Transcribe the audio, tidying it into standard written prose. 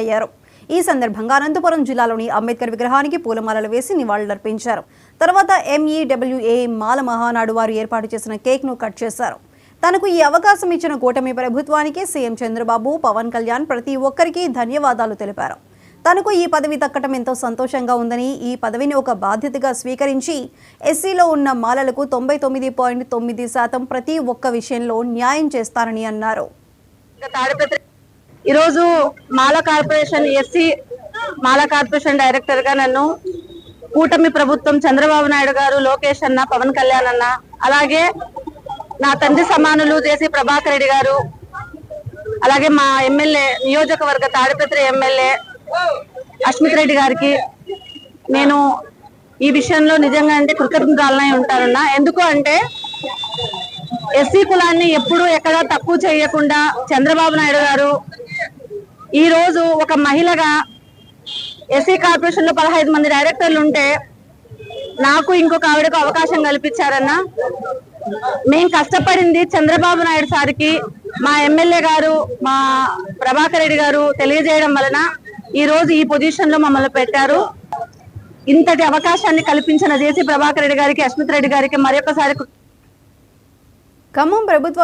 అయ్యారు. ఈ సందర్భంగా అనంతపురం జిల్లాలోని అంబేద్కర్ విగ్రహానికి పూలమాలలు వేసి నివాళులర్పించారు. తర్వాత MEWA మాల మహానాడు వారు ఏర్పాటు చేసిన కేక్ ను కట్ చేశారు. తనకు ఈ అవకాశం ఇచ్చిన కూటమి ప్రభుత్వానికి సీఎం చంద్రబాబు, పవన్ కళ్యాణ్ ప్రతి ఒక్కరికి ధన్యవాదాలు తెలిపారు. తనకు ఈ పదవి దక్కడం ఎంతో సంతోషంగా ఉందని, ఈ పదవిని ఒక బాధ్యతగా స్వీకరించి ఎస్సీలో ఉన్న మాలలకు 99.9% ప్రతి ఒక్క విషయంలో న్యాయం చేస్తారని అన్నారు. ఈరోజు మాల కార్పొరేషన్ ఎస్సీ మాల కార్పొరేషన్ డైరెక్టర్ గా నన్ను కూటమి ప్రభుత్వం చంద్రబాబు నాయుడు గారు, లోకేష్ అన్న, పవన్ కళ్యాణ్ అన్న, అలాగే నా తండ్రి సమానులు జేసీ ప్రభాకర్ రెడ్డి గారు, అలాగే మా ఎమ్మెల్యే నియోజకవర్గ తాడిపత్రి ఎమ్మెల్యే అస్మిత్ రెడ్డి గారికి నేను ఈ విషయంలో నిజంగా అంటే కృతజ్ఞతలై ఉంటానన్నా. ఎందుకు అంటే ఎస్సీ కులాన్ని ఎప్పుడు ఎక్కడా తక్కువ చేయకుండా చంద్రబాబు నాయుడు గారు ఈ రోజు ఒక మహిళగా ఎస్సీ కార్పొరేషన్ లో 15 మంది డైరెక్టర్లు ఉంటే నాకు ఇంకొక ఆవిడకు అవకాశం కల్పించారన్న. మేము కష్టపడింది చంద్రబాబు నాయుడు సార్కి, మా ఎమ్మెల్యే గారు, మా ప్రభాకర్ రెడ్డి గారు తెలియజేయడం వలన ఈ రోజు ఈ పొజిషన్ లో మమ్మల్ని పెట్టారు. ఇంతటి అవకాశాన్ని కల్పించిన జేసీ ప్రభాకర్ రెడ్డి గారికి, అస్మిత్ రెడ్డి గారికి మరొకసారి ఖమ్మం ప్రభుత్వ